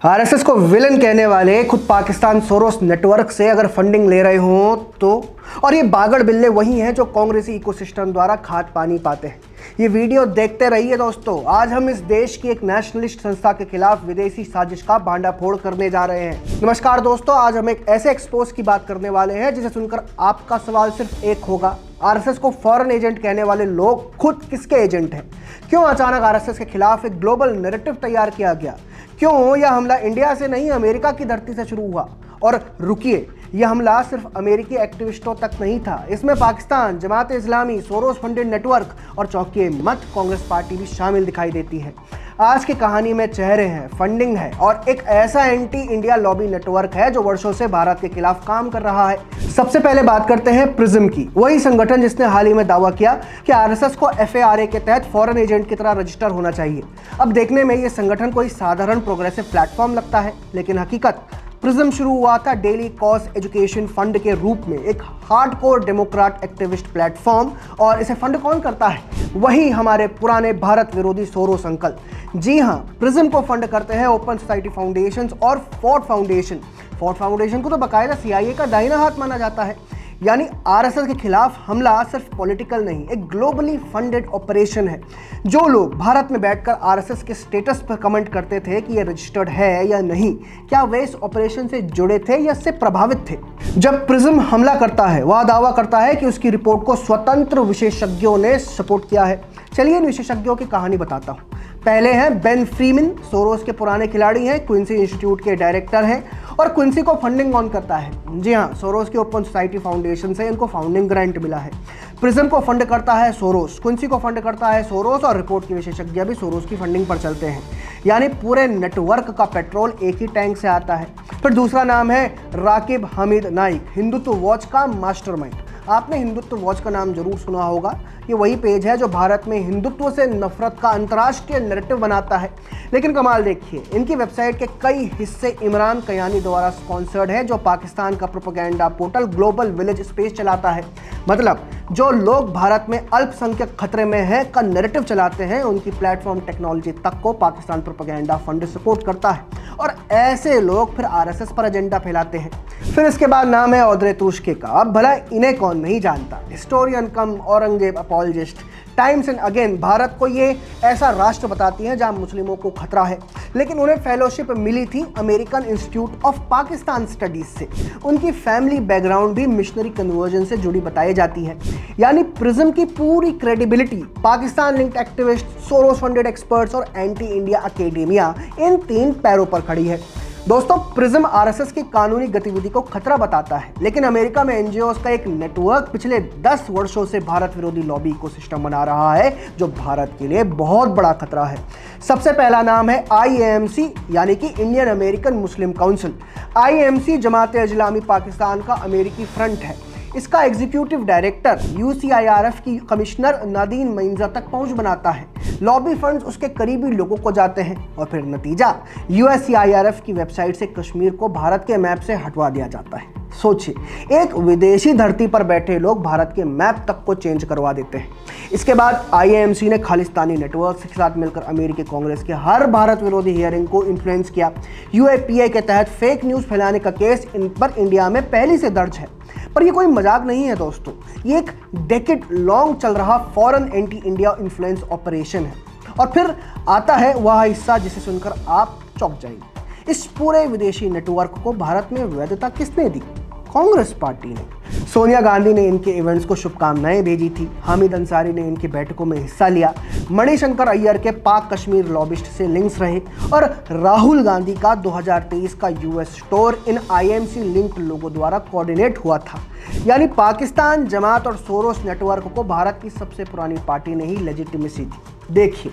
RSS को villain कहने वाले खुद पाकिस्तान सोरोस नेटवर्क से अगर फंडिंग ले रहे हो तो, और ये बागड़ बिल्ले वही हैं जो कांग्रेसी इकोसिस्टम द्वारा खाद पानी पाते हैं। ये वीडियो देखते रहिए दोस्तों। आज हम इस देश की एक नेशनलिस्ट संस्था के खिलाफ विदेशी साजिश का भांडाफोड़ करने जा रहे हैं। नमस्कार दोस्तों, आज हम एक ऐसे एक्सपोज की बात करने वाले हैं जिसे सुनकर आपका सवाल सिर्फ एक होगा, आरएसएस को फॉरेन एजेंट कहने वाले लोग खुद किसके एजेंट हैं? क्यों अचानक आरएसएस के खिलाफ एक ग्लोबल नैरेटिव तैयार किया गया? क्यों यह हमला इंडिया से नहीं अमेरिका की धरती से शुरू हुआ? और रुकिए, यह हमला सिर्फ अमेरिकी एक्टिविस्टों तक नहीं था, इसमें Pakistan, Jamaat Islami, Soros funded network और चौंकिए मत कांग्रेस पार्टी भी शामिल दिखाई देती है। आज की कहानी में चेहरे हैं, फंडिंग है और एक ऐसा एंटी इंडिया लॉबी नेटवर्क है जो वर्षों से भारत के खिलाफ काम कर रहा है। सबसे पहले बात करते हैं प्रिज्म की, वही संगठन जिसने हाल ही में दावा किया कि आरएसएस को एफएआरए के तहत फॉरेन एजेंट की तरह रजिस्टर होना चाहिए। अब देखने में ये संगठन कोई साधारण प्रोग्रेसिव प्लेटफॉर्म लगता है, लेकिन हकीकत प्रिज्म शुरू हुआ था डेली कॉज एजुकेशन फंड के रूप में, एक हार्डकोर डेमोक्रेट एक्टिविस्ट प्लेटफॉर्म। और इसे फंड कौन करता है? वही हमारे पुराने भारत विरोधी सोरोस अंकल। जी हाँ, प्रिज्म को फंड करते हैं ओपन सोसाइटी फाउंडेशन और फोर्ड फाउंडेशन। फोर्ड फाउंडेशन को तो बाकायदा सीआईए का दाहिना हाथ माना जाता है। यानी आरएसएस के खिलाफ हमला सिर्फ पॉलिटिकल नहीं, एक ग्लोबली फंडेड ऑपरेशन है। जो लोग भारत में बैठकर आरएसएस के स्टेटस पर कमेंट करते थे कि ये रजिस्टर्ड है या नहीं, क्या वे इस ऑपरेशन से जुड़े थे या इससे प्रभावित थे? जब प्रिज्म हमला करता है, वह दावा करता है कि उसकी रिपोर्ट को स्वतंत्र विशेषज्ञों ने सपोर्ट किया है। चलिए इन विशेषज्ञों की कहानी बताता हूँ। पहले हैं बेन फ्रीमैन, सोरोस के पुराने खिलाड़ी हैं, क्विंसी इंस्टीट्यूट के डायरेक्टर हैं। और क्विंसी को फंडिंग कौन करता है? जी हाँ, सोरोस की ओपन सोसाइटी फाउंडेशन से इनको फाउंडिंग ग्रांट मिला है। प्रिज्म को फंड करता है सोरोस, क्विंसी को फंड करता है सोरोस और रिपोर्ट के विशेषज्ञ भी सोरोस की फंडिंग पर चलते हैं। यानी पूरे नेटवर्क का पेट्रोल एक ही टैंक से आता है। फिर दूसरा नाम है राकिब हमीद नाइक, हिंदुत्व वॉच का मास्टरमाइंड। आपने हिंदुत्व वॉच का नाम जरूर सुना होगा। ये वही पेज है जो भारत में हिंदुत्व से नफरत का अंतर्राष्ट्रीय नैरेटिव बनाता है। लेकिन कमाल देखिए, इनकी वेबसाइट के कई हिस्से इमरान कयानी द्वारा स्पॉन्सर्ड है, जो पाकिस्तान का propaganda portal global village space चलाता है। मतलब जो लोग भारत में अल्पसंख्यक खतरे में हैं का नैरेटिव चलाते हैं, उनकी प्लेटफॉर्म टेक्नोलॉजी तक को पाकिस्तान प्रोपेगेंडा फंड सपोर्ट करता है। और ऐसे लोग फिर आरएसएस पर एजेंडा फैलाते हैं। फिर इसके बाद नाम है औदरे तुर्ष्के का। अब भला इन्हें कौन नहीं जानता? Historian cum Aurangzeb apologist. Times and again Bharat को ये ऐसा राष्ट्र बताती है जहां मुस्लिमों को खतरा है, लेकिन उन्हें फेलोशिप मिली थी American institute of Pakistan studies से। उनकी फैमिली बैकग्राउंड भी मिशनरी कन्वर्जन से जुड़ी बताई जाती है। यानी प्रिज्म की पूरी credibility Pakistan linked activist, Soros funded experts और एंटी इंडिया अकेडेमिया, इन तीन पैरों पर खड़ी है। दोस्तों, प्रिज्म आरएसएस की कानूनी गतिविधि को खतरा बताता है, लेकिन अमेरिका में एनजीओस का एक नेटवर्क पिछले 10 वर्षों से भारत विरोधी लॉबी इकोसिस्टम बना रहा है, जो भारत के लिए बहुत बड़ा खतरा है। सबसे पहला नाम है आईएमसी, यानी कि इंडियन अमेरिकन मुस्लिम काउंसिल। आईएमसी जमात इस्लामी पाकिस्तान का अमेरिकी फ्रंट है। इसका एग्जीक्यूटिव डायरेक्टर यूसीआईआरएफ की कमिश्नर नादीन मईनजा तक पहुंच बनाता है। लॉबी फंड्स उसके करीबी लोगों को जाते हैं और फिर नतीजा यूसीआईआरएफ की वेबसाइट से कश्मीर को भारत के मैप से हटवा दिया जाता है। सोचिए, एक विदेशी धरती पर बैठे लोग भारत के मैप तक को चेंज करवा देते हैं। इसके बाद आईएमसी ने खालिस्तानी नेटवर्क के साथ मिलकर अमेरिकी कांग्रेस के हर भारत विरोधी हियरिंग को इन्फ्लुएंस किया। यूएपीए के तहत फेक न्यूज़ फैलाने का केस इन पर इंडिया में पहले से दर्ज है। पर ये कोई मजाक नहीं है दोस्तों, ये एक डेकेड लॉन्ग चल रहा foreign anti India influence operation है। और फिर आता है वह हिस्सा जिसे सुनकर आप चौंक जाएंगे। इस पूरे विदेशी नेटवर्क को भारत में वैधता किसने दी? कांग्रेस पार्टी ने। सोनिया गांधी ने इनके इवेंट्स को शुभकामनाएं भेजी थी। हामिद अंसारी ने इनकी बैठकों में हिस्सा लिया। मणिशंकर अय्यर के पाक कश्मीर लॉबिस्ट से लिंक्स रहे और राहुल गांधी का 2023 का US store in IMC linked लोगों द्वारा कोऑर्डिनेट हुआ था। यानी पाकिस्तान, जमात और सोरोस नेटवर्क को भारत की सबसे पुरानी पार्टी ने ही लेजिटिमेसी दी। देखिए,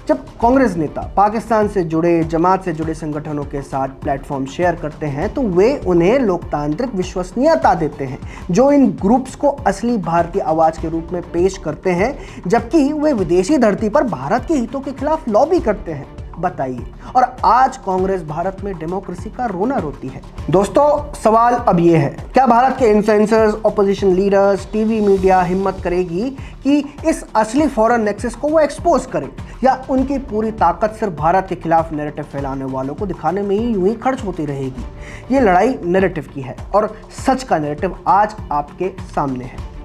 जब कांग्रेस नेता पाकिस्तान से जुड़े, जमात से जुड़े संगठनों के साथ प्लेटफॉर्म शेयर करते हैं तो वे उन्हें लोकतांत्रिक विश्वसनीयता देते हैं, जो इन ग्रुप्स को असली भारतीय आवाज के रूप में पेश करते हैं, जबकि वे विदेशी धरती पर भारत के हितों के खिलाफ लॉबी करते हैं। बताइए। और आज कांग्रेस भारत में डेमोक्रेसी का रोना रोती है। दोस्तों, सवाल अब ये है, क्या भारत के influencers, opposition leaders, TV media हिम्मत करेगी कि इस असली फॉरेन नेक्सस को वो एक्सपोज करें, या उनकी पूरी ताकत सिर्फ भारत के खिलाफ नैरेटिव फैलाने वालों को दिखाने में ही यूं ही खर्च होती रहेगी? ये लड़ाई नैरेटिव की है और सच का नैरेटिव आज आपके सामने है।